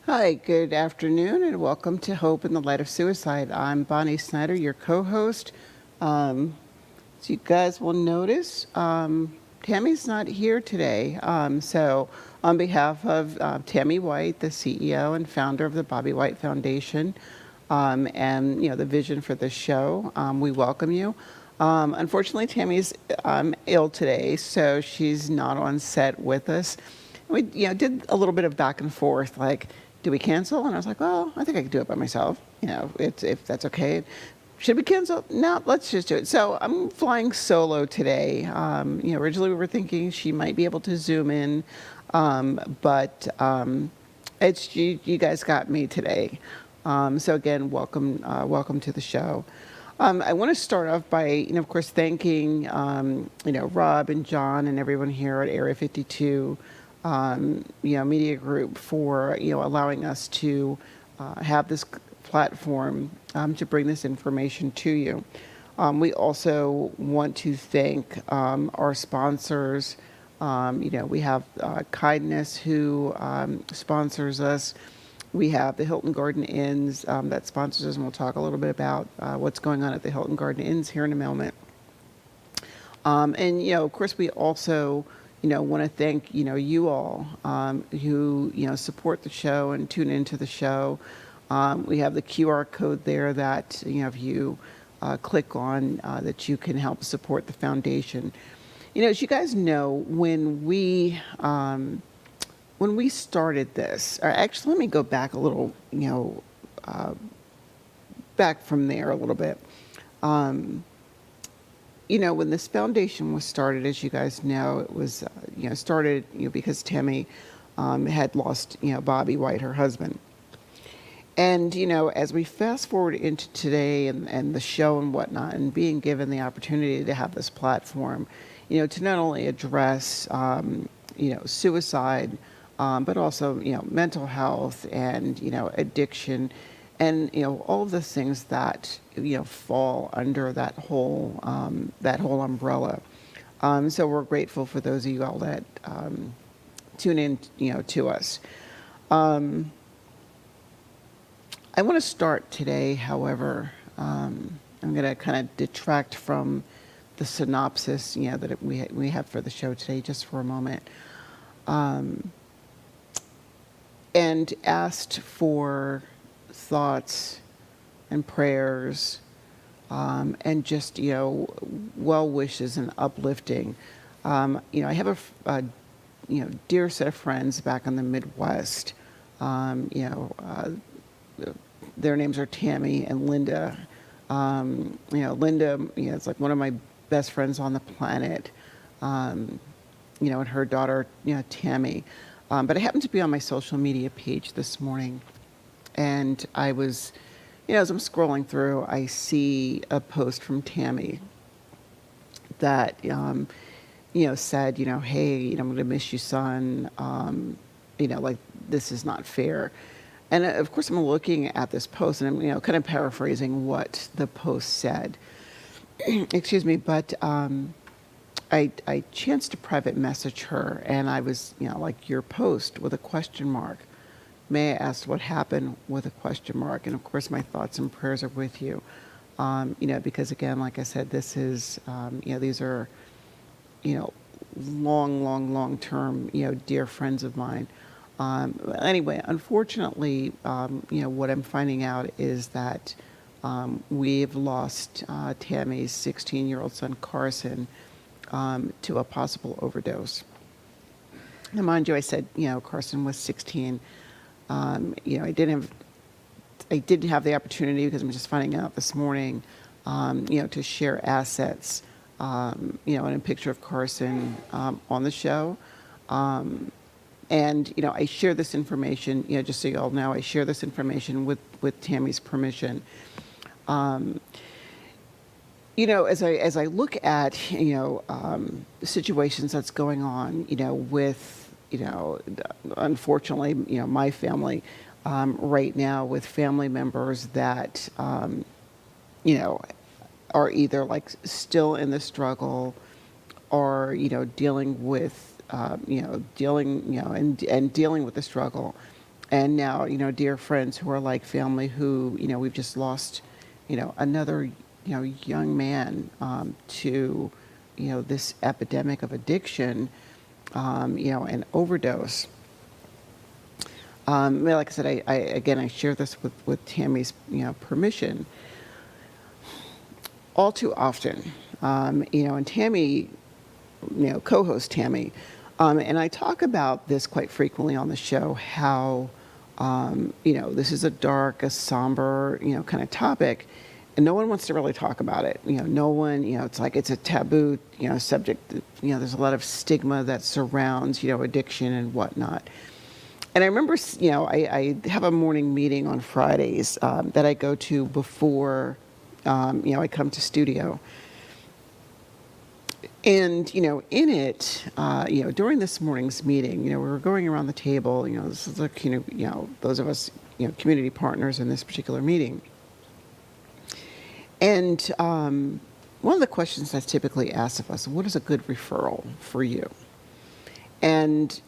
Hi, good afternoon, and welcome to Hope in the Light of Suicide. I'm Bonni Snyder, your co-host. As you guys will notice, Tammy's not here today. So on behalf of Tammy White, the CEO and founder of the Bobby White Foundation, and the vision for the show, we welcome you. Unfortunately, Tammy's ill today, so she's not on set with us. We did a little bit of back and forth, like, do we cancel? And I was like, well, I think I could do it by myself. If that's okay. Should we cancel? No, let's just do it. So I'm flying solo today. Originally we were thinking she might be able to Zoom in, but it's you guys got me today. So again, welcome to the show. I want to start off by, of course, thanking, Rob and John and everyone here at Area 52, Media Group for, allowing us to have this platform to bring this information to you. We also want to thank our sponsors. We have Kindness, who sponsors us. We have the Hilton Garden Inns that sponsors us, and we'll talk a little bit about what's going on at the Hilton Garden Inns here in a moment. Of course, we also, want to thank, you all who, support the show and tune into the show. We have the QR code there that, if you click on, that you can help support the foundation. As you guys know, when we started this, or actually, let me go back a little, back from there a little bit. When this foundation was started, as you guys know, it was, started, because Tammy had lost, Bobby White, her husband. And, as we fast forward into today and the show and whatnot, and being given the opportunity to have this platform, to not only address, suicide, but also, mental health and, addiction and, all of the things that, fall under that whole umbrella. So we're grateful for those of you all that tune in, to us. I want to start today, however, I'm going to kind of detract from the synopsis, that we have for the show today just for a moment. And asked for thoughts and prayers, and just, well wishes and uplifting. I have a dear set of friends back in the Midwest. Their names are Tammy and Linda. Linda, it's like one of my best friends on the planet. And her daughter, Tammy. But I happened to be on my social media page this morning, and I was, as I'm scrolling through, I see a post from Tammy that, said, hey, I'm going to miss you, son. Like, this is not fair. And of course, I'm looking at this post, and I'm, kind of paraphrasing what the post said. Excuse me, but I chanced to private message her, and I was, like, your post with a question mark. May I ask what happened with a question mark? And of course, my thoughts and prayers are with you. Because again, like I said, this is, these are, long-term, dear friends of mine. Anyway, unfortunately, what I'm finding out is that we've lost Tammy's 16-year-old son, Carson, to a possible overdose. And mind you, I said, Carson was 16. I didn't have the opportunity, because I'm just finding out this morning, to share assets, and a picture of Carson on the show. And, I share this information, just so you all know, I share this information with Tammy's permission. As I look at, the situations that's going on, with, unfortunately, my family right now, with family members that, are either like still in the struggle, or, dealing with, dealing with the struggle. And now, dear friends who are like family who, we've just lost, another, young man to, this epidemic of addiction, and overdose. Like I said, I share this with Tammy's, permission. All too often, and Tammy, co-host Tammy, and I talk about this quite frequently on the show, how, this is a dark, a somber, kind of topic, and no one wants to really talk about it. No one, it's like it's a taboo, subject. There's a lot of stigma that surrounds, addiction and whatnot. And I remember, I have a morning meeting on Fridays that I go to before, I come to studio. And, in it, during this morning's meeting, we were going around the table, this is like, those of us, community partners in this particular meeting. And one of the questions that's typically asked of us, what is a good referral for you? And,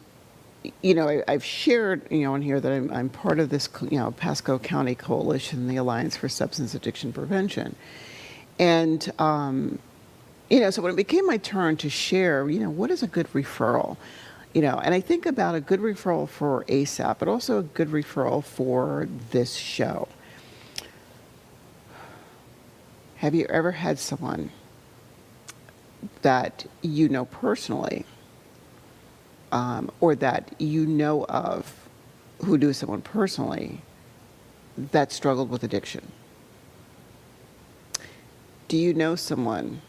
I've shared, on here that I'm part of this, Pasco County Coalition, the Alliance for Substance Addiction Prevention. And, so when it became my turn to share, what is a good referral? And I think about a good referral for ASAP, but also a good referral for this show. Have you ever had someone that you know personally, or that you know of who knew someone personally that struggled with addiction? Do you know someone,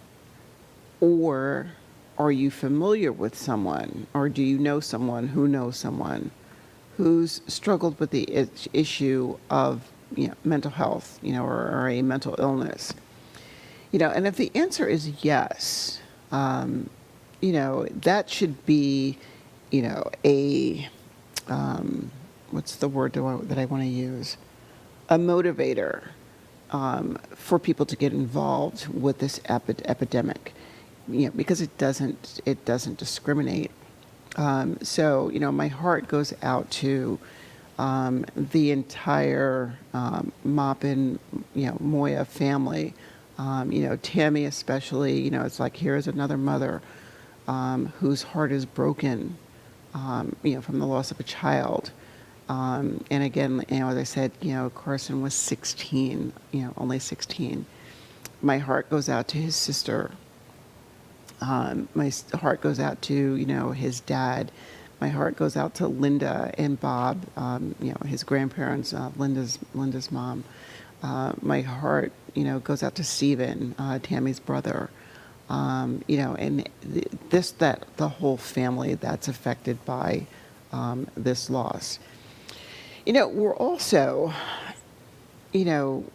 or are you familiar with someone, or do you know someone who knows someone who's struggled with the issue of mental health, or a mental illness? And if the answer is yes, that should be, a, what's the word that I want to use? A motivator for people to get involved with this epidemic, because it doesn't discriminate. So, my heart goes out to the entire Maupin, Moya family. Tammy especially, it's like, here's another mother whose heart is broken, from the loss of a child. And again, as I said, Carson was 16, only 16. My heart goes out to his sister. My heart goes out to, his dad. My heart goes out to Linda and Bob, his grandparents, Linda's mom. My heart, goes out to Stephen, Tammy's brother, and the whole family that's affected by this loss. We're also,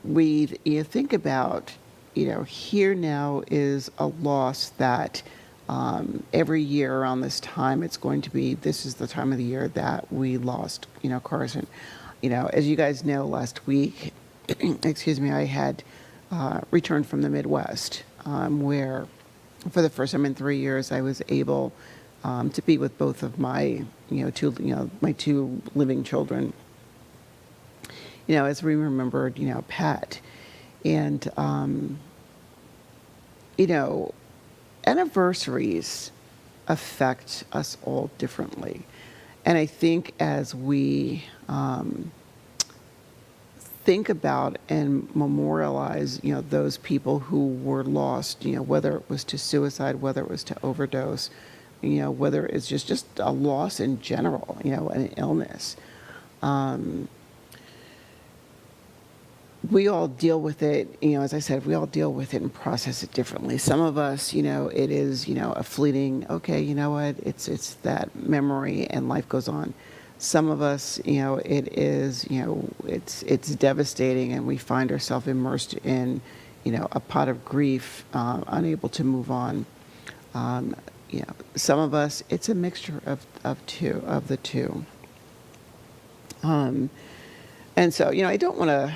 we think about, here now is a loss that every year around this time, this is the time of the year that we lost, Carson. As you guys know, last week, excuse me, I had returned from the Midwest, where for the first time in 3 years, I was able to be with both of my, my two living children. As we remembered, Pat. And, anniversaries affect us all differently. And I think as we think about and memorialize, those people who were lost, whether it was to suicide, whether it was to overdose, whether it's just a loss in general, an illness. We all deal with it, as I said, we all deal with it and process it differently. Some of us, it is, a fleeting, okay, it's that memory and life goes on. Some of us, it is, it's devastating, and we find ourselves immersed in, a pot of grief, unable to move on. Some of us, it's a mixture of the two. And so, I don't want to,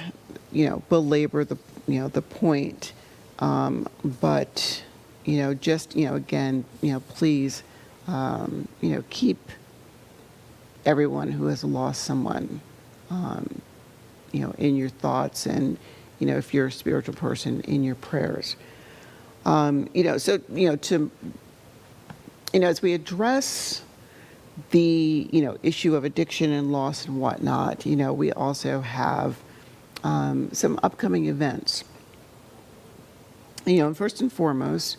belabor the point, but, just, again, please, keep everyone who has lost someone, in your thoughts, and, if you're a spiritual person, in your prayers. As we address the, issue of addiction and loss and whatnot, we also have some upcoming events. First and foremost,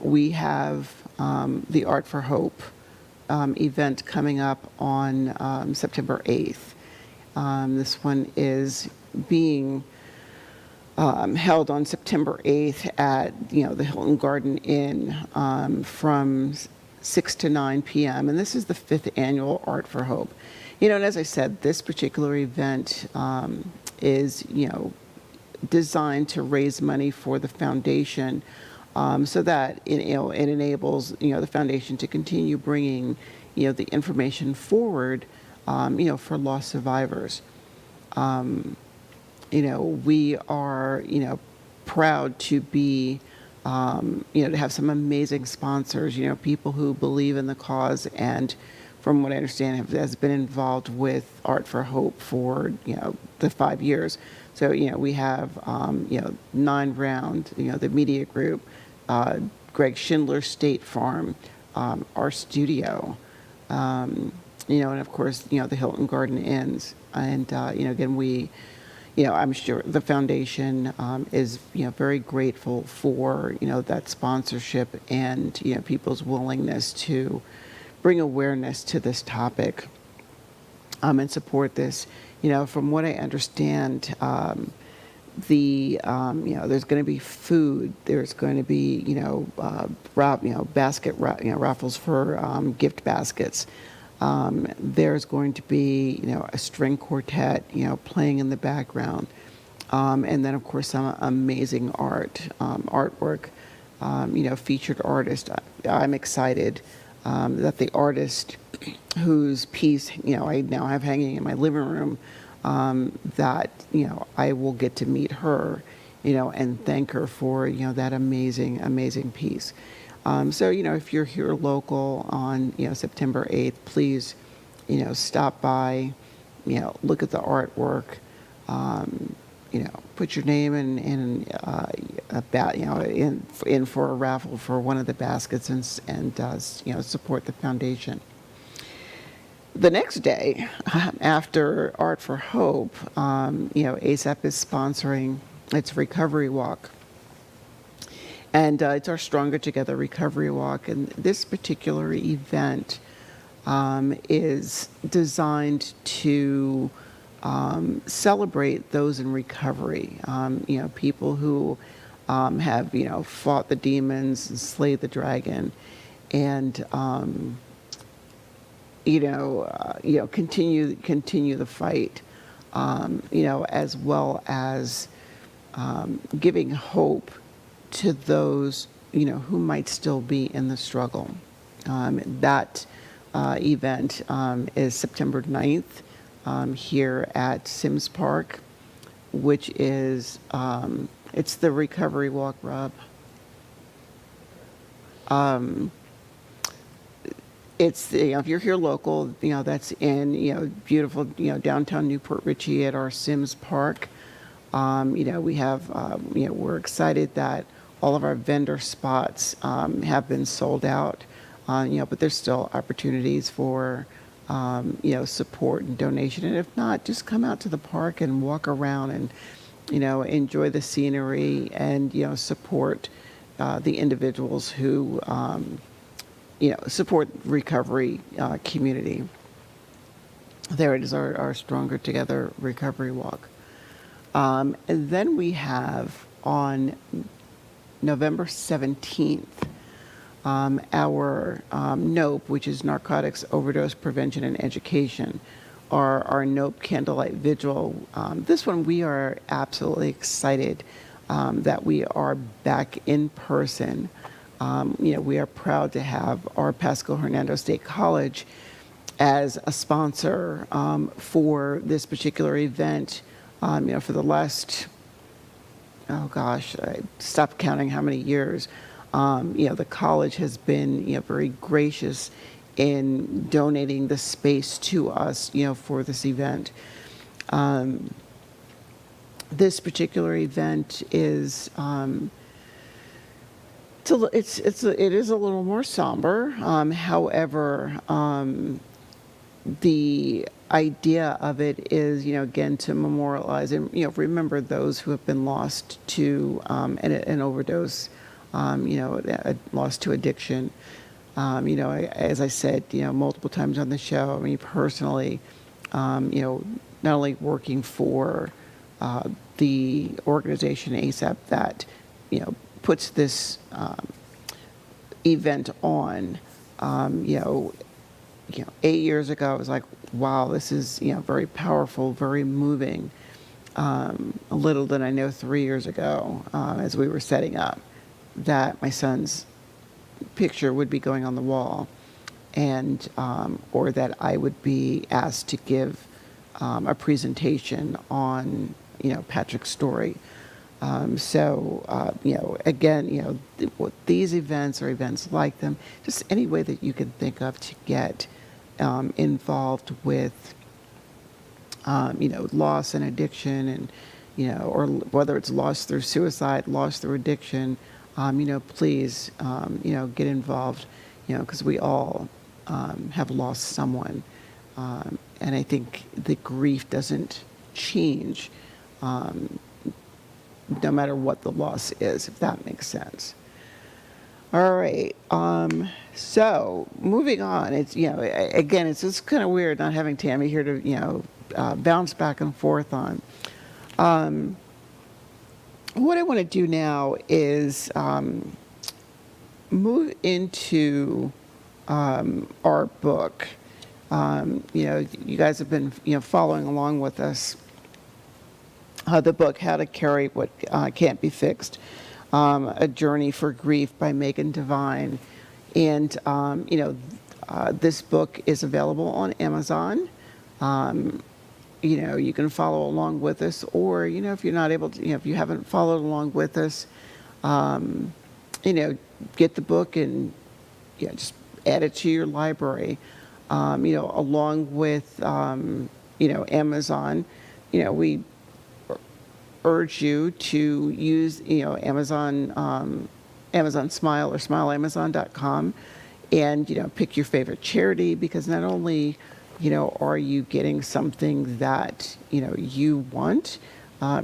we have the Art for Hope event coming up on September 8th. This one is being held on September 8th at, the Hilton Garden Inn from 6 to 9 p.m. And this is the 5th annual Art for Hope. And as I said, this particular event is, designed to raise money for the foundation, so that it enables the foundation to continue bringing the information forward for lost survivors. We are proud to be to have some amazing sponsors, people who believe in the cause, and from what I understand has been involved with Art for Hope for the 5 years. So we have 9 Round, the media group, Greg Schindler, State Farm, our studio, and of course the Hilton Garden Inns, and again I'm sure the foundation is very grateful for that sponsorship and people's willingness to bring awareness to this topic and support this. From what I understand, there's going to be food. There's going to be raffles for gift baskets. There's going to be a string quartet playing in the background, and then of course some amazing artwork. Featured artist. I'm excited that the artist whose piece I now have hanging in my living room, that I will get to meet her, and thank her for that amazing piece. So if you're here local on September 8th, please stop by, look at the artwork, put your name in for a raffle for one of the baskets, and support the foundation. The next day, after Art for Hope, ASAP is sponsoring its recovery walk. And it's our Stronger Together recovery walk. And this particular event is designed to celebrate those in recovery, people who have, fought the demons and slayed the dragon, and, continue the fight, as well as giving hope to those, who might still be in the struggle. That event is September 9th here at Sims Park, which is, it's the recovery walk, Rob. It's, if you're here local, that's in, beautiful, downtown Newport Richey at our Sims Park. We have, we're excited that all of our vendor spots have been sold out, but there's still opportunities for, support and donation. And if not, just come out to the park and walk around and, enjoy the scenery and, support the individuals who, support recovery community. There it is, our Stronger Together recovery walk. And then we have on November 17th, our NOPE, which is Narcotics, Overdose Prevention and Education, our NOPE Candlelight Vigil. This one we are absolutely excited that we are back in person. We are proud to have our Pasco Hernando State College as a sponsor for this particular event. For the last, I stopped counting how many years, the college has been, very gracious in donating the space to us, for this event. This particular event is it is a little more somber. However, the idea of it is, again, to memorialize and, remember those who have been lost to an overdose, lost to addiction. As I said, multiple times on the show, I mean, personally, not only working for the organization ASAP that, puts this event on, 8 years ago, I was like, wow, this is, very powerful, very moving. Little did I know 3 years ago, as we were setting up, that my son's picture would be going on the wall, and or that I would be asked to give a presentation on, Patrick's story. Again, these events or events like them, just any way that you can think of to get involved with, loss and addiction, and, or whether it's loss through suicide, loss through addiction, please, get involved, because we all have lost someone. And I think the grief doesn't change no matter what the loss is, if that makes sense. All right. So moving on, it's, again, it's just kind of weird not having Tammy here to, bounce back and forth on. What I want to do now is move into our book. You guys have been, following along with us. The book, How to Carry What Can't Be Fixed, A Journey for Grief by Meagan Devine. And, this book is available on Amazon. You can follow along with us, or, if you're not able to, if you haven't followed along with us, get the book and, just add it to your library, along with, Amazon. We urge you to use, Amazon Smile or smileamazon.com, and, pick your favorite charity, because not only, are you getting something that, you want,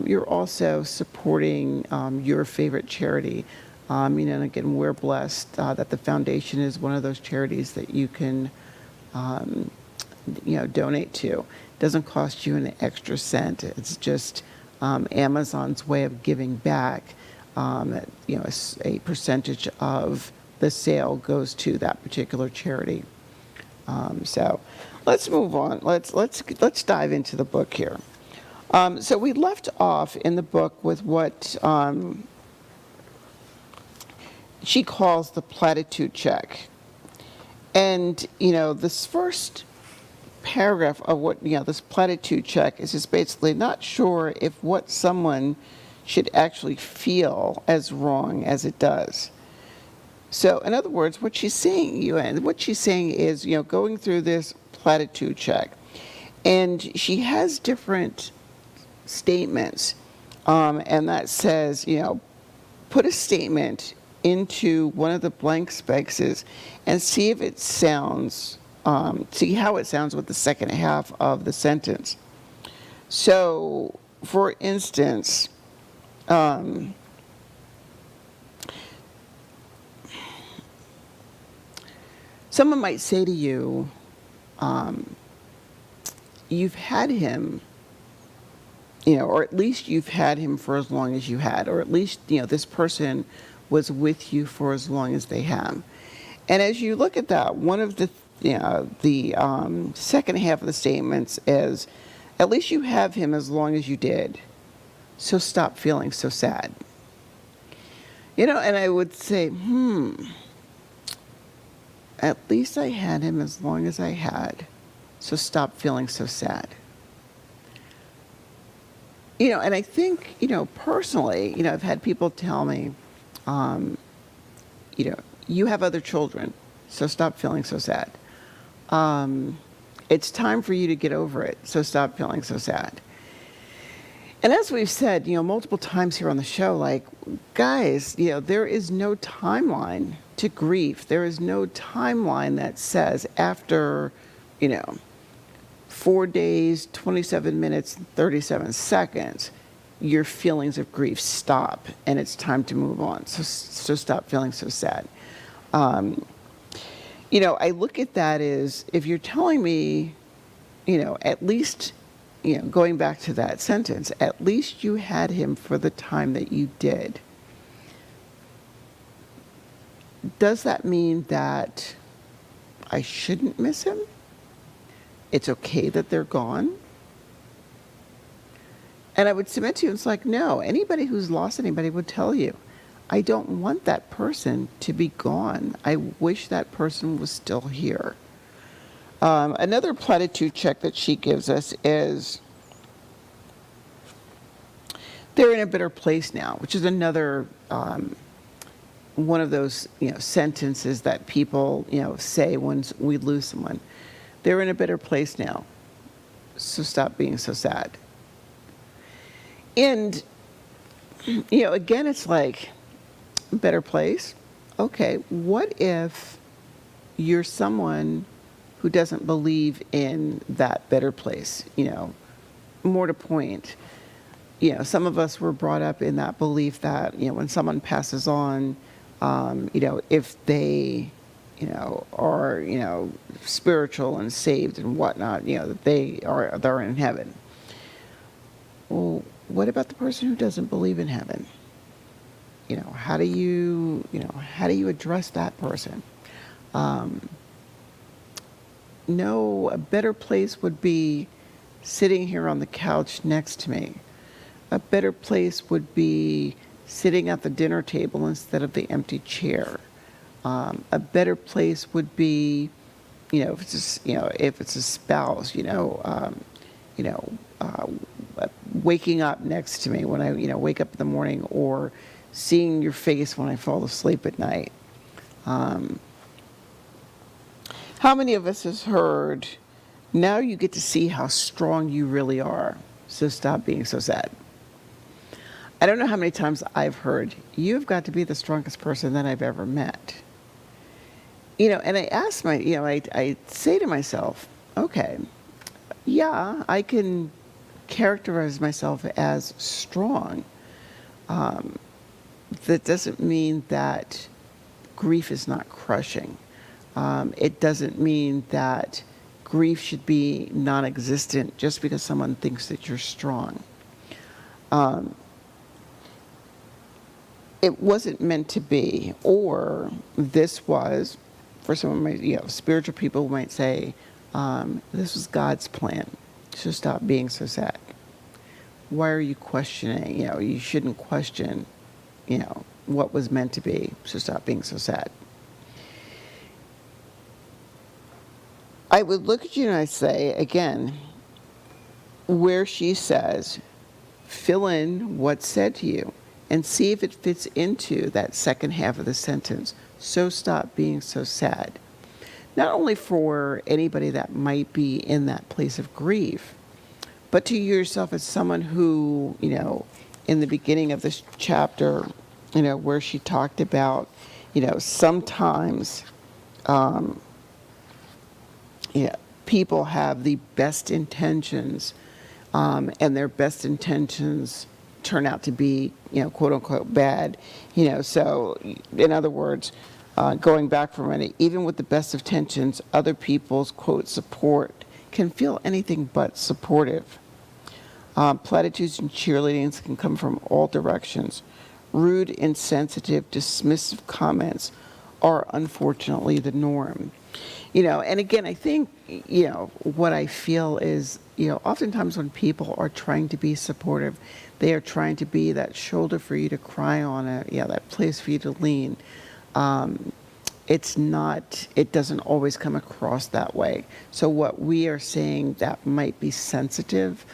you're also supporting your favorite charity. And again, we're blessed that the foundation is one of those charities that you can, donate to. It doesn't cost you an extra cent. It's just Amazon's way of giving back. A percentage of the sale goes to that particular charity. So let's move on. Let's dive into the book here. So we left off in the book with what she calls the Platitude Check. And, this first paragraph of what, this Platitude Check is just basically not sure if what someone should actually feel as wrong as it does. So, in other words, what she's saying is, going through this Platitude Check, and she has different statements, and that says, put a statement into one of the blank spaces and see if it sounds, see how it sounds with the second half of the sentence. So, for instance, someone might say to you, you've had him, or at least you've had him for as long as you had, or at least, this person was with you for as long as they have. And as you look at that, one of the second half of the statements is, at least you have him as long as you did, so stop feeling so sad. And I would say, at least I had him as long as I had, so stop feeling so sad. And I think, personally, I've had people tell me, you have other children, so stop feeling so sad. It's time for you to get over it, so stop feeling so sad. And as we've said, multiple times here on the show, like, guys, there is no timeline to grief. There is no timeline that says after, 4 days, 27 minutes, 37 seconds, your feelings of grief stop and it's time to move on. So stop feeling so sad. I look at that as, if you're telling me, at least, going back to that sentence, at least you had him for the time that you did. Does that mean that I shouldn't miss him? It's okay that they're gone? And I would submit to you, it's like, no, anybody who's lost anybody would tell you, I don't want that person to be gone. I wish that person was still here. Another platitude check that she gives us is, they're in a better place now, which is another one of those sentences that people say when we lose someone. They're in a better place now, so stop being so sad. And again, it's like, better place. Okay, what if you're someone who doesn't believe in that better place? More to point, some of us were brought up in that belief that, when someone passes on, if they, are, spiritual and saved and whatnot, that they're in heaven. Well, what about the person who doesn't believe in heaven? How do you address that person? No, a better place would be sitting here on the couch next to me. A better place would be sitting at the dinner table instead of the empty chair. A better place would be, if it's a spouse, waking up next to me when I, wake up in the morning, or seeing your face when I fall asleep at night. How many of us has heard, now you get to see how strong you really are, so stop being so sad? I don't know how many times I've heard, you've got to be the strongest person that I've ever met. And I ask I say to myself, okay, yeah, I can characterize myself as strong. That doesn't mean that grief is not crushing. It doesn't mean that grief should be non-existent just because someone thinks that you're strong. It wasn't meant to be, or this was, for some of my spiritual people might say, this was God's plan. So stop being so sad. Why are you questioning? You shouldn't question, what was meant to be. So stop being so sad. I would look at you and I say, again, where she says, fill in what's said to you and see if it fits into that second half of the sentence. So stop being so sad. Not only for anybody that might be in that place of grief, but to yourself as someone who, in the beginning of this chapter, where she talked about, sometimes, people have the best intentions, and their best intentions turn out to be, quote unquote, bad. So in other words, going back for a minute, even with the best of intentions, other people's, quote, support can feel anything but supportive. Platitudes and cheerleadings can come from all directions. Rude, insensitive, dismissive comments are unfortunately the norm. And again, I think, what I feel is, oftentimes when people are trying to be supportive, they are trying to be that shoulder for you to cry on, that place for you to lean. It doesn't always come across that way. So what we are saying that might be sensitive,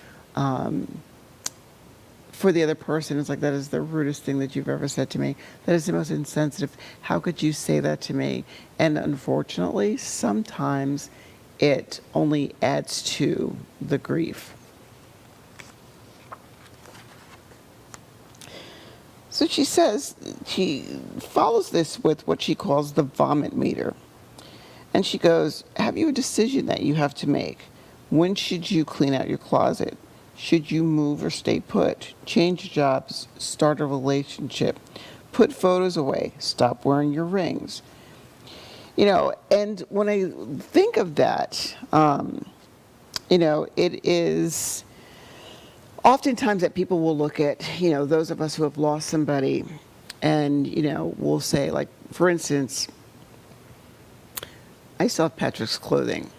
for the other person, it's like, that is the rudest thing that you've ever said to me. That is the most insensitive. How could you say that to me? And unfortunately, sometimes it only adds to the grief. So she says, she follows this with what she calls the vomit meter. And she goes, have you a decision that you have to make? When should you clean out your closet? Should you move or stay put? Change jobs, start a relationship, put photos away, stop wearing your rings. And when I think of that, it is oftentimes that people will look at, those of us who have lost somebody and, we'll say, like, for instance, I still have Patrick's clothing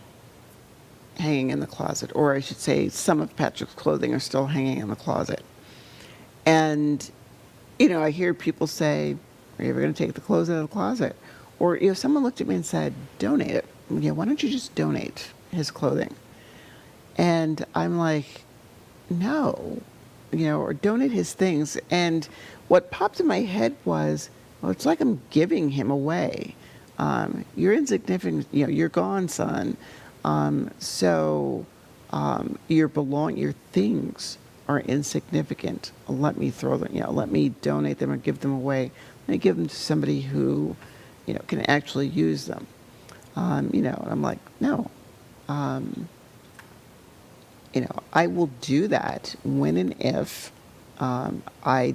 hanging in the closet, or I should say some of Patrick's clothing are still hanging in the closet. And, I hear people say, are you ever going to take the clothes out of the closet? Or, someone looked at me and said, donate it. Why don't you just donate his clothing? And I'm like, no, or donate his things. And what popped in my head was, well, it's like I'm giving him away. You're insignificant, you're gone, son. So your things are insignificant. Let me throw them, let me donate them or give them away. Let me give them to somebody who, can actually use them. And I'm like, no. I will do that when and if I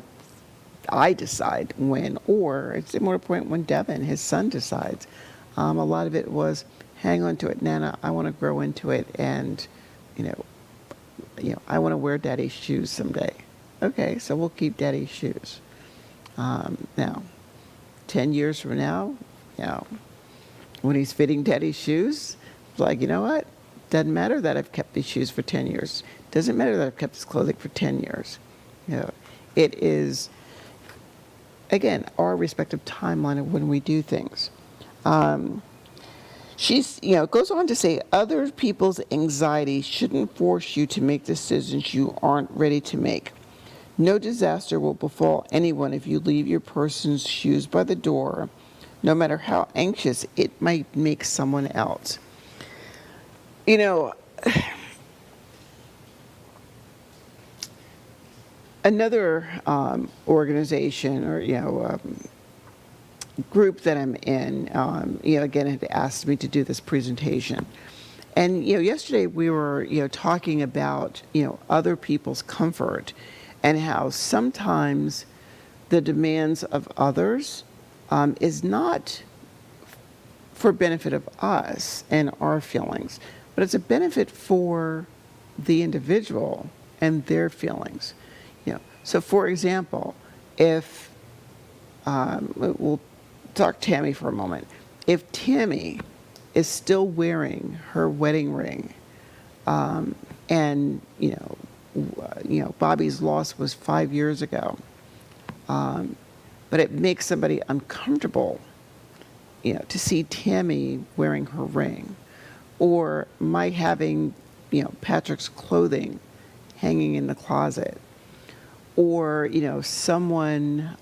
decide when, or it's more to the point when Devin, his son, decides. A lot of it was, hang on to it, Nana. I want to grow into it, and I want to wear Daddy's shoes someday. Okay, so we'll keep Daddy's shoes. Now, 10 years from now, when he's fitting Daddy's shoes, it's like, you know what? Doesn't matter that I've kept these shoes for 10 years. Doesn't matter that I've kept this clothing for 10 years. It is, again, our respective timeline of when we do things. She's, goes on to say, other people's anxiety shouldn't force you to make decisions you aren't ready to make. No disaster will befall anyone if you leave your person's shoes by the door, no matter how anxious it might make someone else. Another organization or, group that I'm in, again, had asked me to do this presentation. And, yesterday we were, talking about, other people's comfort and how sometimes the demands of others is not for benefit of us and our feelings, but it's a benefit for the individual and their feelings. So for example, if we'll talk Tammy for a moment. If Tammy is still wearing her wedding ring, and Bobby's loss was 5 years ago, but it makes somebody uncomfortable, to see Tammy wearing her ring, or my having, Patrick's clothing hanging in the closet, or someone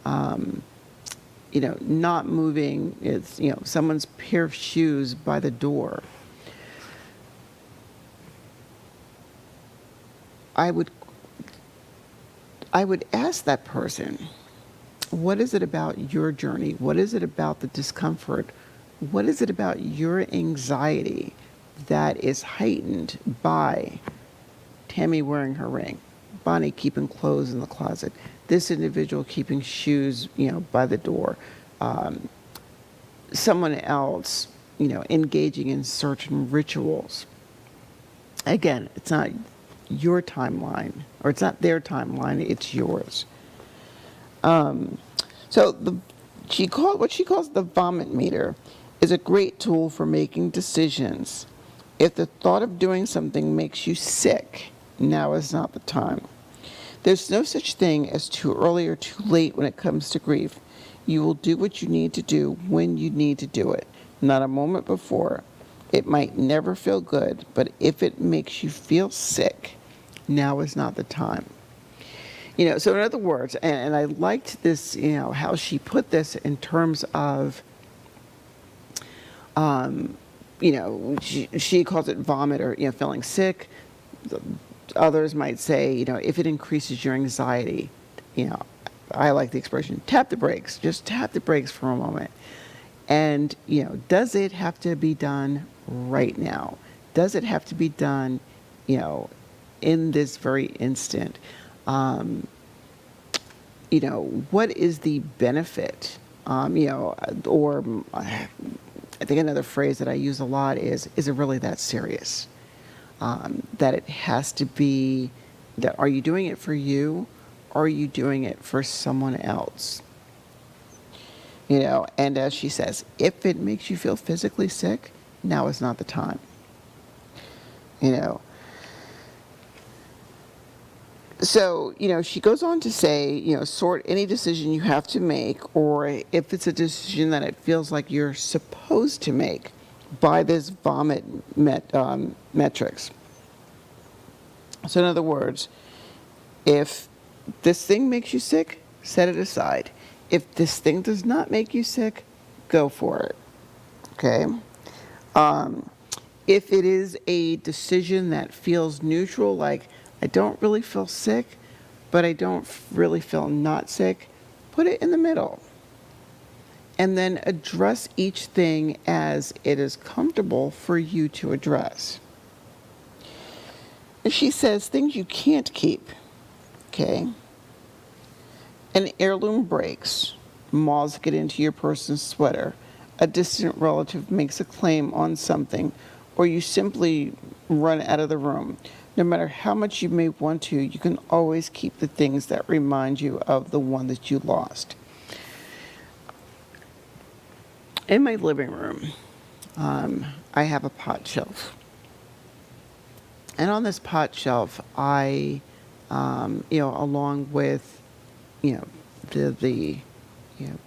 not moving, it's, someone's pair of shoes by the door. I would ask that person, what is it about your journey? What is it about the discomfort? What is it about your anxiety that is heightened by Tammy wearing her ring, Bonni keeping clothes in the closet, this individual keeping shoes, by the door, someone else, engaging in certain rituals. Again, it's not your timeline, or it's not their timeline, it's yours. So what she calls the vomit meter is a great tool for making decisions. If the thought of doing something makes you sick, now is not the time. There's no such thing as too early or too late when it comes to grief. You will do what you need to do when you need to do it, not a moment before. It might never feel good, but if it makes you feel sick, now is not the time. So in other words, and I liked this, how she put this in terms of, she calls it vomit or, feeling sick. Others might say, if it increases your anxiety, I like the expression, tap the brakes. Just tap the brakes for a moment. And, does it have to be done right now? Does it have to be done, in this very instant? What is the benefit? Or I think another phrase that I use a lot is it really that serious? That it has to be, that are you doing it for you? Or are you doing it for someone else? And as she says, if it makes you feel physically sick, now is not the time. So, she goes on to say, sort any decision you have to make, or if it's a decision that it feels like you're supposed to make by this vomit metrics. So in other words, if this thing makes you sick, set it aside. If this thing does not make you sick, go for it. Okay? If it is a decision that feels neutral, like I don't really feel sick, but I don't really feel not sick, put it in the middle. And then address each thing as it is comfortable for you to address. And she says things you can't keep. Okay? An heirloom breaks. Moths get into your person's sweater. A distant relative makes a claim on something, or you simply run out of the room. No matter how much you may want to, you can always keep the things that remind you of the one that you lost. In my living room, I have a pot shelf. And on this pot shelf, I, along with, the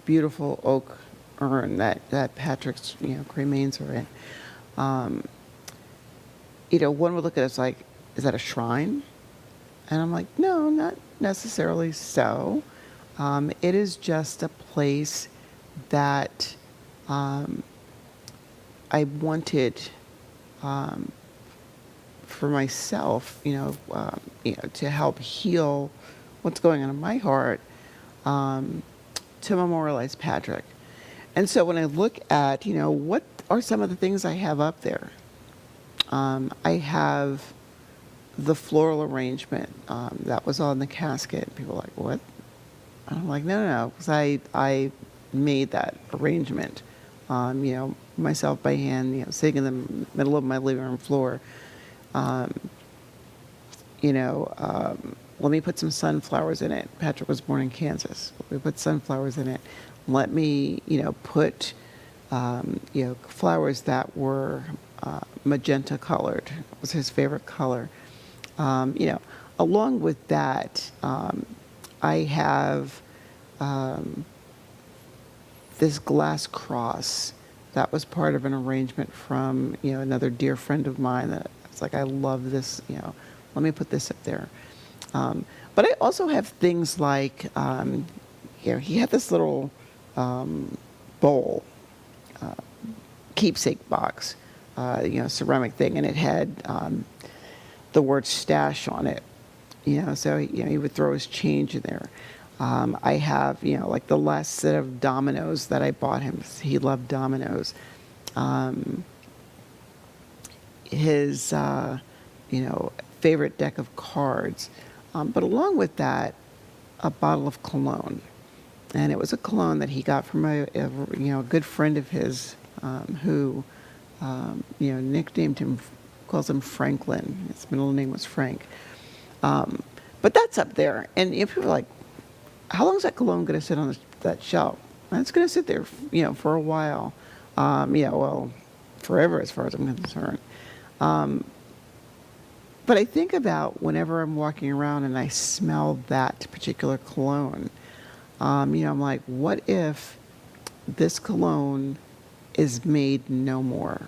beautiful oak urn that Patrick's, cremains are in, one would look at us like, is that a shrine? And I'm like, no, not necessarily so. It is just a place that I wanted for myself, to help heal what's going on in my heart, to memorialize Patrick. And so when I look at, what are some of the things I have up there? I have the floral arrangement that was on the casket. People are like, what? And I'm like, no, because I made that arrangement, myself by hand, sitting in the middle of my living room floor. Let me put some sunflowers in it. Patrick was born in Kansas. We put sunflowers in it. Let me, put, flowers that were magenta colored. It was his favorite color. Along with that, I have this glass cross that was part of an arrangement from, another dear friend of mine that it's like, I love this, let me put this up there. But I also have things like, he had this little bowl, keepsake box, ceramic thing, and it had the word stash on it. So he would throw his change in there. I have, like the last set of dominoes that I bought him. He loved dominoes. His, favorite deck of cards. But along with that, a bottle of cologne. And it was a cologne that he got from a good friend of his who, nicknamed him, calls him Franklin. His middle name was Frank. But that's up there. And if people are like, how long is that cologne going to sit on that shelf? And it's going to sit there, for a while. Forever as far as I'm concerned. But I think about whenever I'm walking around and I smell that particular cologne, I'm like, what if this cologne is made no more?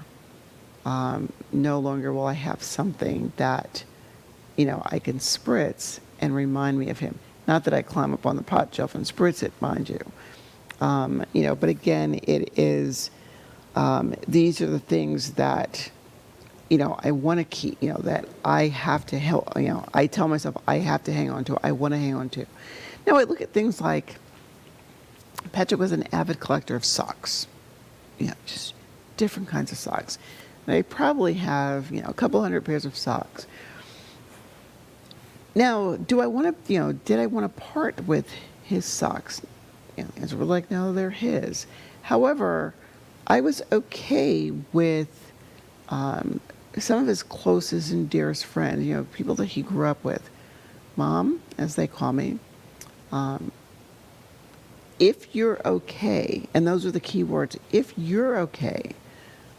No longer will I have something that, I can spritz and remind me of him. Not that I climb up on the pot shelf and spritz it, mind you. But again, it is, these are the things that, I want to keep, that I have to help, I tell myself I have to hang on to, I want to hang on to. Now I look at things like Patrick was an avid collector of socks. Just different kinds of socks. They probably have, a couple hundred pairs of socks. Now, do I want to, did I want to part with his socks? As we're like, no, they're his. However, I was okay with some of his closest and dearest friends, people that he grew up with. Mom, as they call me, if you're okay, and those are the key words, if you're okay,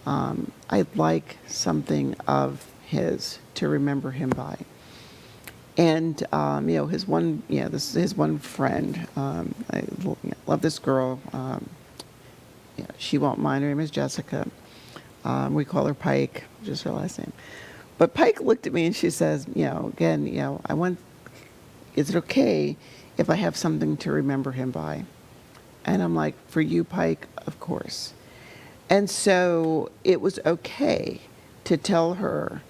I'd like something of his to remember him by. And his one, this is his one friend. I love this girl. She won't mind. Her name is Jessica. We call her Pike, just her last name. But Pike looked at me and she says, again, I want. Is it okay if I have something to remember him by? And I'm like, for you, Pike, of course. And so it was okay to tell her,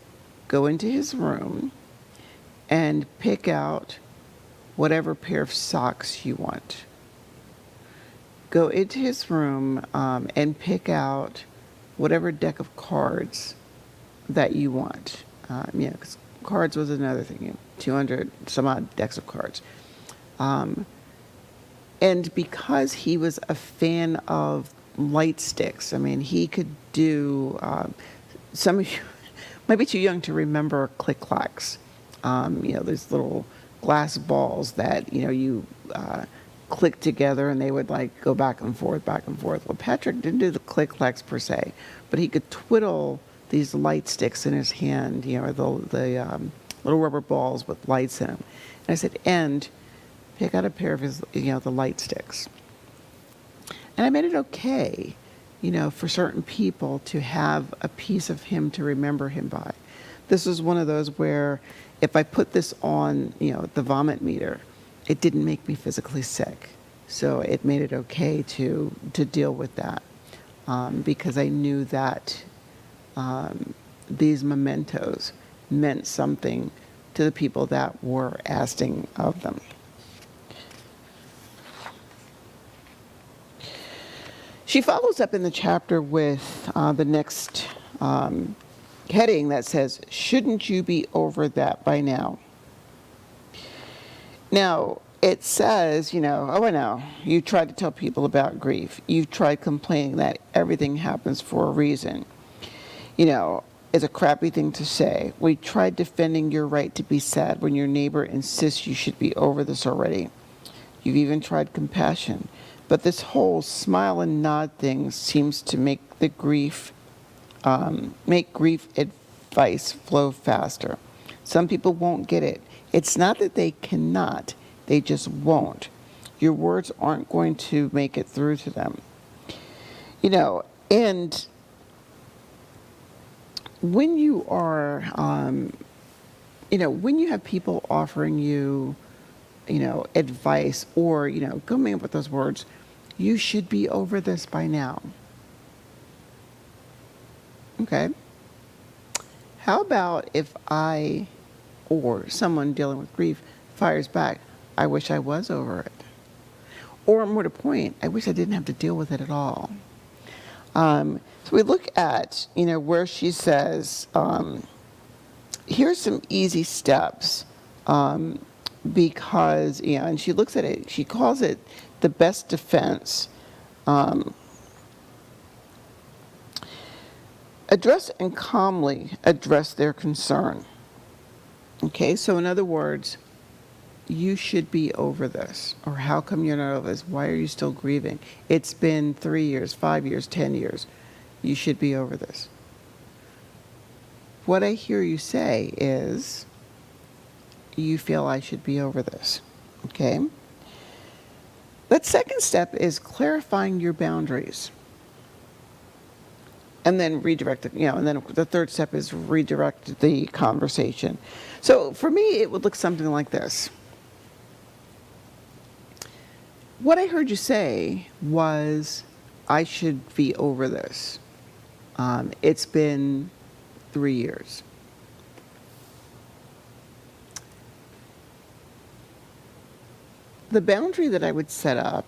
go into his room and pick out whatever pair of socks you want. Go into his room and pick out whatever deck of cards that you want. Because cards was another thing, 200 some odd decks of cards. And because he was a fan of light sticks, he could do, some of you might be too young to remember click-clacks. These little glass balls that, you click together and they would like go back and forth, back and forth. Well, Patrick didn't do the click-clacks per se, but he could twiddle these light sticks in his hand, the little rubber balls with lights in them. And I said, and pick out a pair of his, the light sticks. And I made it okay, for certain people to have a piece of him to remember him by. This is one of those where if I put this on, the vomit meter, it didn't make me physically sick. So it made it okay to deal with that because I knew that these mementos meant something to the people that were asking of them. She follows up in the chapter with the next heading that says, shouldn't you be over that by now? Now, it says, oh, I know, you tried to tell people about grief. You've tried complaining that everything happens for a reason. It's a crappy thing to say. We tried defending your right to be sad when your neighbor insists you should be over this already. You've even tried compassion. But this whole smile and nod thing seems to make grief advice flow faster. Some people won't get it. It's not that they cannot, they just won't. Your words aren't going to make it through to them. And when you are, when you have people offering you, advice or, coming up with those words, you should be over this by now. Okay. How about if I or someone dealing with grief fires back, I wish I was over it. Or more to point, I wish I didn't have to deal with it at all. So we look at, where she says, here's some easy steps. Because, and she looks at it, she calls it the best defense. Address and calmly address their concern. Okay, so in other words, you should be over this. Or how come you're not over this? Why are you still grieving? It's been 3 years, 5 years, 10 years. You should be over this. What I hear you say is, you feel I should be over this. Okay? That second step is clarifying your boundaries. And then redirect it, and then the third step is redirect the conversation. So for me, it would look something like this. What I heard you say was, I should be over this. It's been 3 years. the boundary that I would set up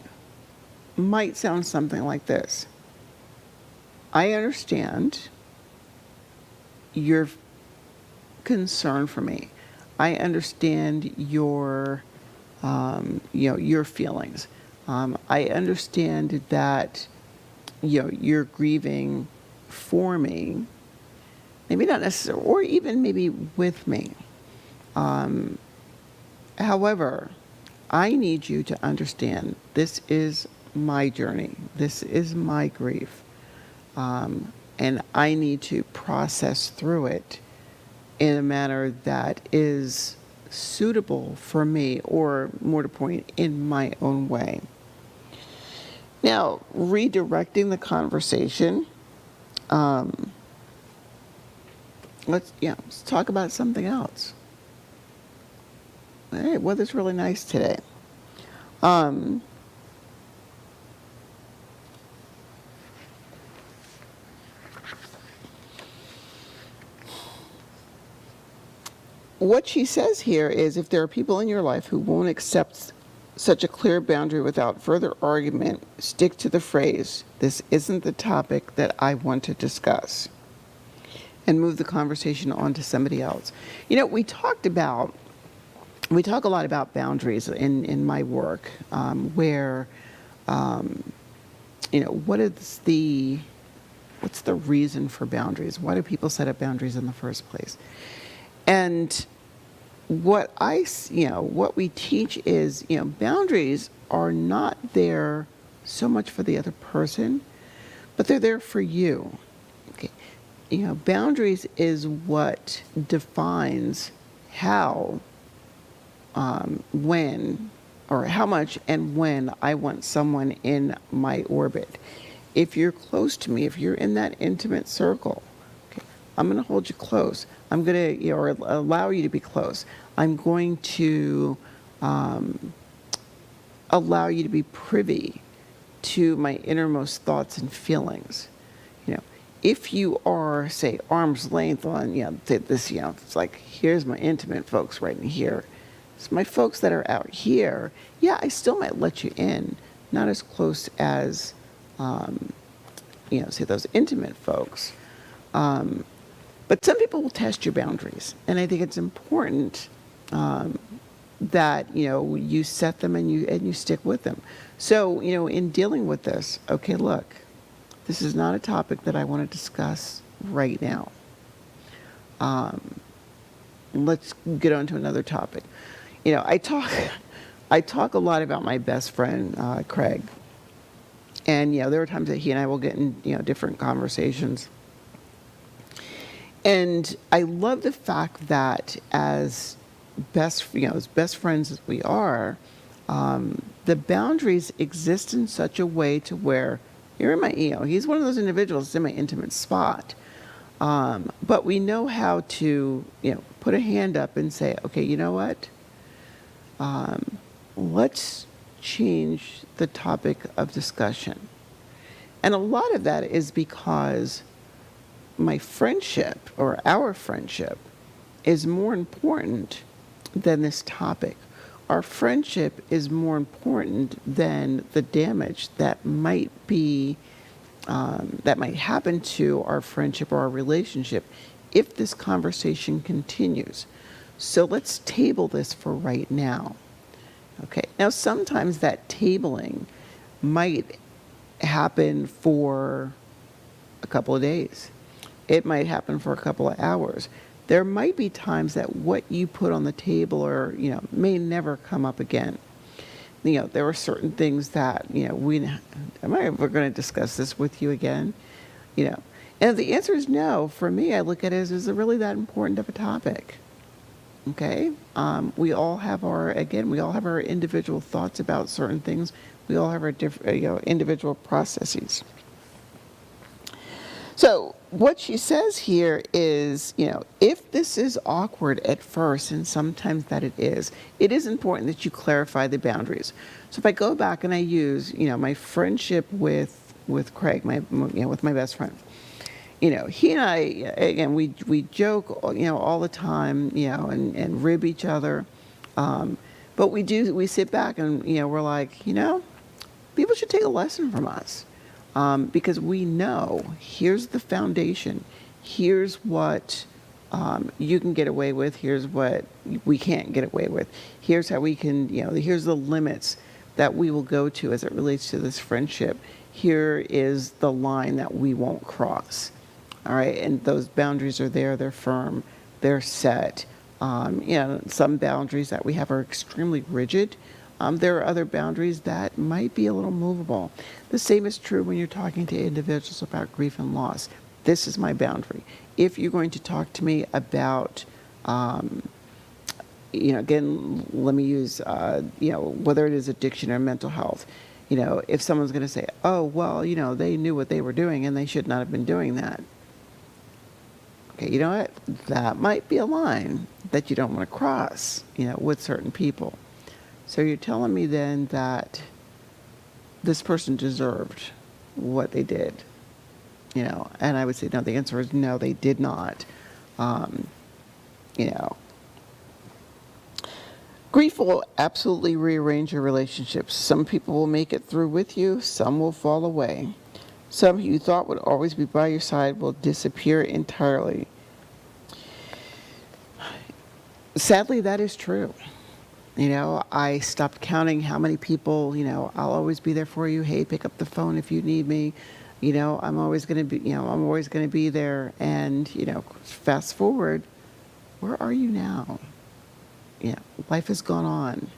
might sound something like this. I understand your concern for me. I understand your, your feelings. I understand that, you're grieving for me. Maybe not necessarily, or even maybe with me. However, I need you to understand this is my journey. This is my grief. And I need to process through it in a manner that is suitable for me, or more to point, in my own way. Now, redirecting the conversation, let's talk about something else. Hey, weather's really nice today. What she says here is, if there are people in your life who won't accept such a clear boundary without further argument, stick to the phrase, "This isn't the topic that I want to discuss," and move the conversation on to somebody else. We talk a lot about boundaries in my work, where, what's the reason for boundaries? Why do people set up boundaries in the first place? And what we teach is, boundaries are not there so much for the other person, but they're there for you. Okay. Boundaries is what defines how, when, or how much and when I want someone in my orbit. If you're close to me, if you're in that intimate circle, I'm going to hold you close. I'm going to, or allow you to be close. I'm going to allow you to be privy to my innermost thoughts and feelings. If you are, say, arm's length on, this, it's like, here's my intimate folks right in here. So my folks that are out here, I still might let you in, not as close as, say, those intimate folks. But some people will test your boundaries, and I think it's important that you set them and you stick with them. So in dealing with this, okay, look, this is not a topic that I want to discuss right now. Let's get on to another topic. I talk a lot about my best friend Craig, and there are times that he and I will get in different conversations. And I love the fact that as best friends as we are, the boundaries exist in such a way to where you're in my, he's one of those individuals that's in my intimate spot. But we know how to, put a hand up and say, okay, you know what? Let's change the topic of discussion. And a lot of that is because my friendship, or our friendship, is more important than this topic. Our friendship is more important than the damage that might happen to our friendship or our relationship if this conversation continues. So let's table this for right now. Okay. Now, sometimes that tabling might happen for a couple of days. It might happen for a couple of hours. There might be times that what you put on the table may never come up again. There are certain things that, am I ever going to discuss this with you again? And if the answer is no, for me, I look at it as, is it really that important of a topic? Okay. We all have our individual thoughts about certain things. We all have our different, individual processes. So what she says here is, if this is awkward at first, and sometimes that it is important that you clarify the boundaries. So if I go back and I use, my friendship with Craig, with my best friend, he and I, again, we joke, all the time, and rib each other. But we sit back and, we're like, people should take a lesson from us, because we know here's the foundation. Here's what you can get away with. Here's what we can't get away with. Here's how we can, here's the limits that we will go to as it relates to this friendship. Here is the line that we won't cross. All right. And those boundaries are there. They're firm. They're set. Some boundaries that we have are extremely rigid. There are other boundaries that might be a little movable. The same is true when you're talking to individuals about grief and loss. This is my boundary. If you're going to talk to me about, again, let me use, whether it is addiction or mental health, if someone's going to say, oh, well, they knew what they were doing and they should not have been doing that. Okay, you know what? That might be a line that you don't want to cross, with certain people. So you're telling me then that this person deserved what they did, and I would say no, the answer is no, they did not. Grief will absolutely rearrange your relationships. Some people will make it through with you, some will fall away. Some who you thought would always be by your side will disappear entirely. Sadly, that is true. I stopped counting how many people, I'll always be there for you. Hey, pick up the phone if you need me. I'm always going to be there. And, fast forward, where are you now? Life has gone on.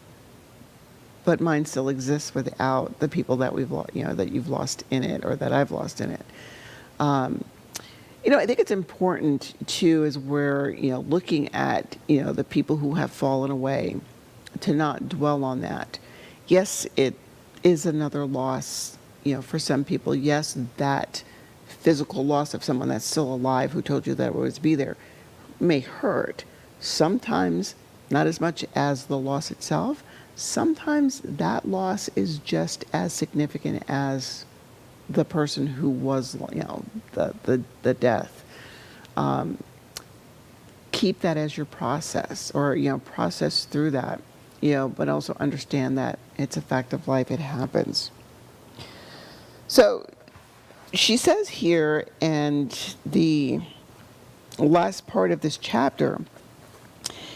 But mine still exists without the people that that you've lost in it, or that I've lost in it. I think it's important too, as we're, looking at, the people who have fallen away, to not dwell on that. Yes, it is another loss, for some people. Yes, that physical loss of someone that's still alive who told you that would always be there may hurt. Sometimes not as much as the loss itself. Sometimes that loss is just as significant as the person who was, the death. Keep that as your process, or, process through that, but also understand that it's a fact of life. It happens. So she says here, and the last part of this chapter,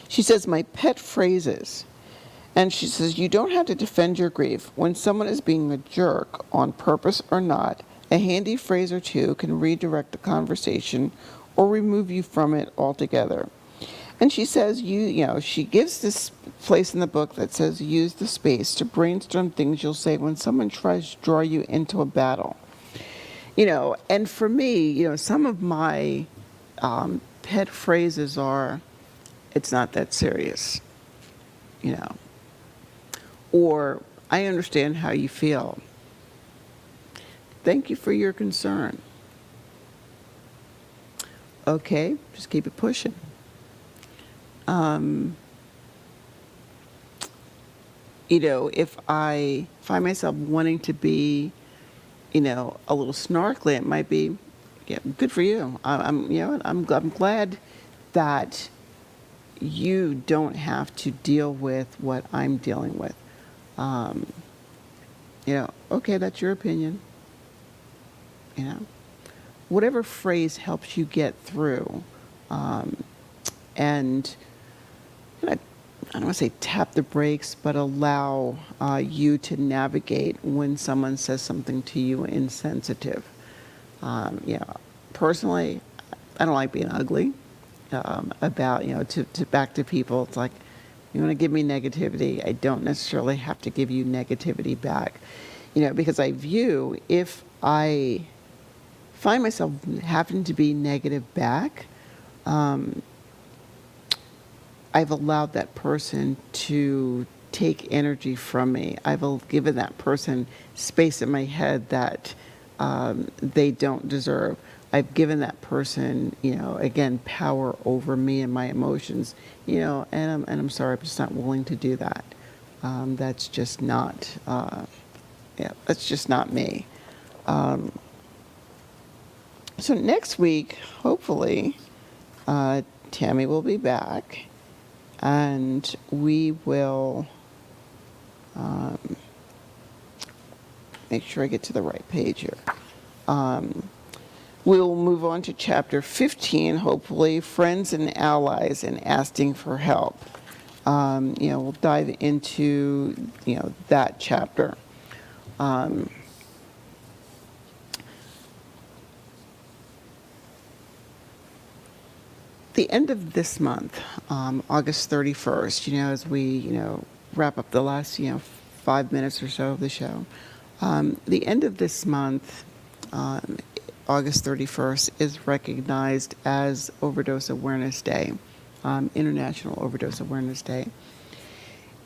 she says, my pet phrases. And she says, you don't have to defend your grief. When someone is being a jerk, on purpose or not, a handy phrase or two can redirect the conversation or remove you from it altogether. And she says, she gives this place in the book that says, use the space to brainstorm things you'll say when someone tries to draw you into a battle. And for me, some of my pet phrases are, it's not that serious, or I understand how you feel. Thank you for your concern. Okay, just keep it pushing. If I find myself wanting to be, a little snarkly, it might be, good for you. I'm glad that you don't have to deal with what I'm dealing with. Okay, that's your opinion. Whatever phrase helps you get through, and I don't want to say tap the brakes, but allow you to navigate when someone says something to you insensitive. Personally, I don't like being ugly. To back to people, it's like, you want to give me negativity, I don't necessarily have to give you negativity back. Because I view, if I find myself having to be negative back, I've allowed that person to take energy from me. I've given that person space in my head that they don't deserve. I've given that person, again, power over me and my emotions, and I'm sorry, I'm just not willing to do that. That's just not, that's just not me. So next week, hopefully, Tammy will be back, and we will Make sure I get to the right page here. We'll move on to chapter 15, hopefully, friends and allies and asking for help. We'll dive into, that chapter. The end of this month, August 31st, as we, wrap up the last, 5 minutes or so of the show, the end of this month, August 31st, is recognized as Overdose Awareness Day, International Overdose Awareness Day.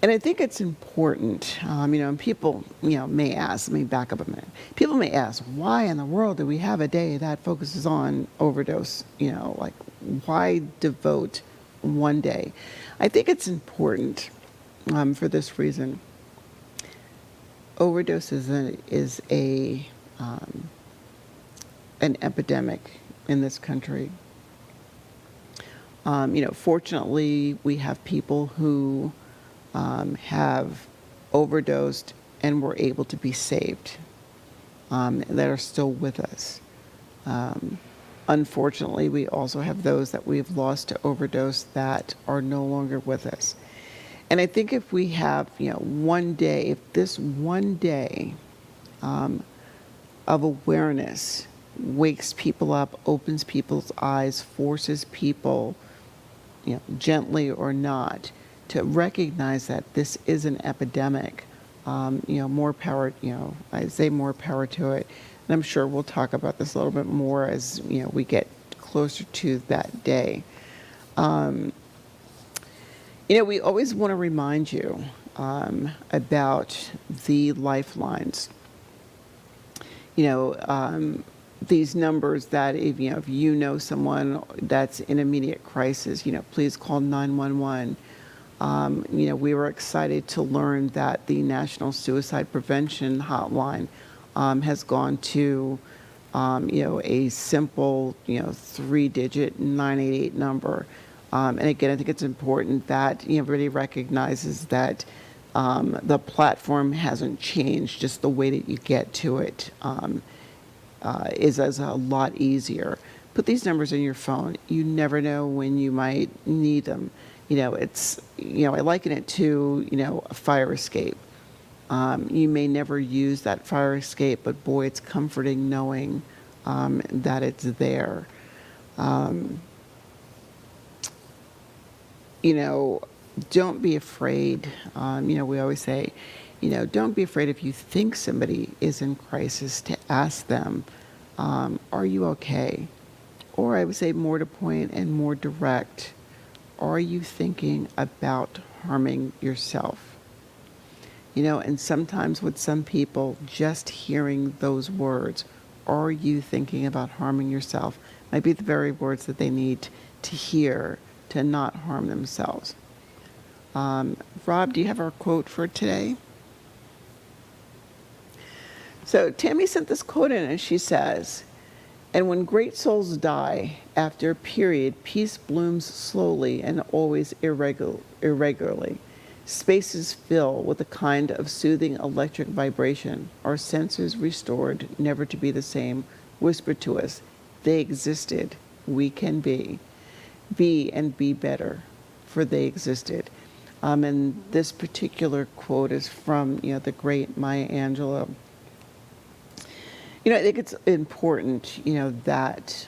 And I think it's important, and people, may ask, let me back up a minute. People may ask, why in the world do we have a day that focuses on overdose? Why devote one day? I think it's important for this reason. Overdose is an epidemic in this country. Fortunately, we have people who have overdosed and were able to be saved, that are still with us. Unfortunately, we also have those that we've lost to overdose that are no longer with us. And I think if we have, one day, if this one day of awareness wakes people up, opens people's eyes, forces people, gently or not, to recognize that this is an epidemic, more power, I say more power to it. And I'm sure we'll talk about this a little bit more as, we get closer to that day. We always want to remind you about the lifelines. These numbers that if you know someone that's in immediate crisis, please call 911. We were excited to learn that the National Suicide Prevention Hotline has gone to, a simple, 3-digit 988 number. And again, I think it's important that everybody recognizes that the platform hasn't changed, just the way that you get to it is as a lot easier. Put these numbers in your phone. You never know when you might need them. It's, I liken it to, a fire escape. You may never use that fire escape, but boy, it's comforting knowing that it's there. Don't be afraid. We always say, don't be afraid if you think somebody is in crisis to ask them, are you okay? Or I would say more to point and more direct, are you thinking about harming yourself? And sometimes with some people, just hearing those words, are you thinking about harming yourself, might be the very words that they need to hear to not harm themselves. Rob, do you have our quote for today? So Tammy sent this quote in and she says, "And when great souls die, after a period, peace blooms slowly and always irregularly. Spaces fill with a kind of soothing electric vibration. Our senses restored, never to be the same, whisper to us, they existed, we can be. Be and be better, for they existed." And this particular quote is from, the great Maya Angelou. I think it's important, that,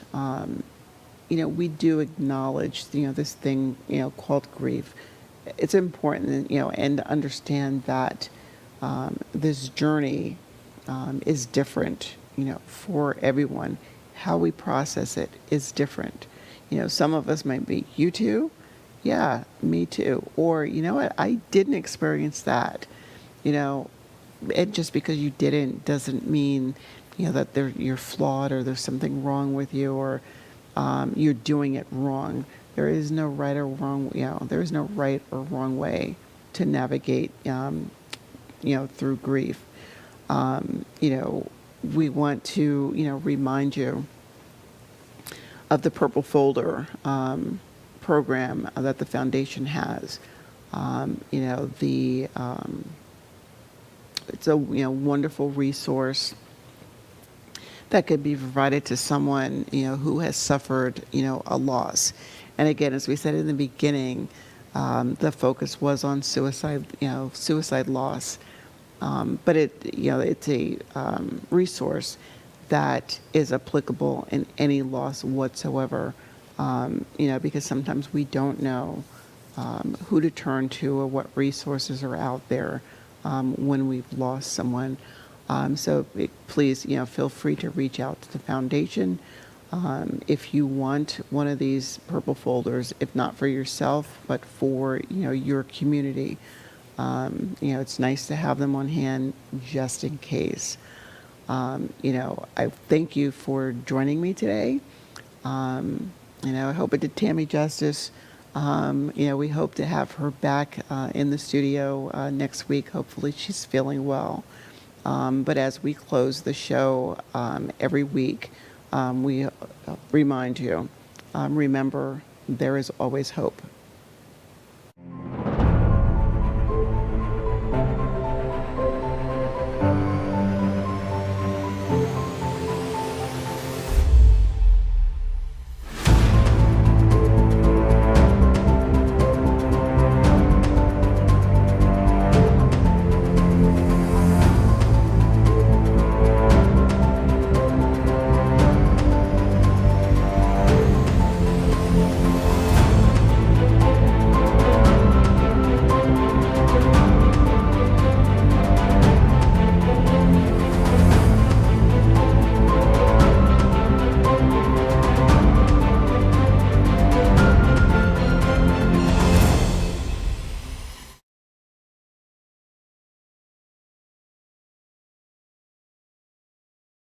we do acknowledge, this thing, called grief. It's important, and to understand that this journey is different, for everyone. How we process it is different. Some of us might be, you too? Yeah, me too. Or, you know what, I didn't experience that. And just because you didn't doesn't mean, that you're flawed or there's something wrong with you or you're doing it wrong. There is no right or wrong, there is no right or wrong way to navigate, through grief. We want to, remind you of the Purple Folder program that the foundation has. The it's a wonderful resource that could be provided to someone who has suffered a loss. And again, as we said in the beginning, the focus was on suicide loss. But it's a resource that is applicable in any loss whatsoever. Because sometimes we don't know who to turn to or what resources are out there when we've lost someone. So please, feel free to reach out to the foundation if you want one of these purple folders, if not for yourself, but for your community. It's nice to have them on hand just in case. I thank you for joining me today. I hope it did Tammy justice. We hope to have her back in the studio next week. Hopefully she's feeling well. But as we close the show every week, we remind you, remember, there is always hope.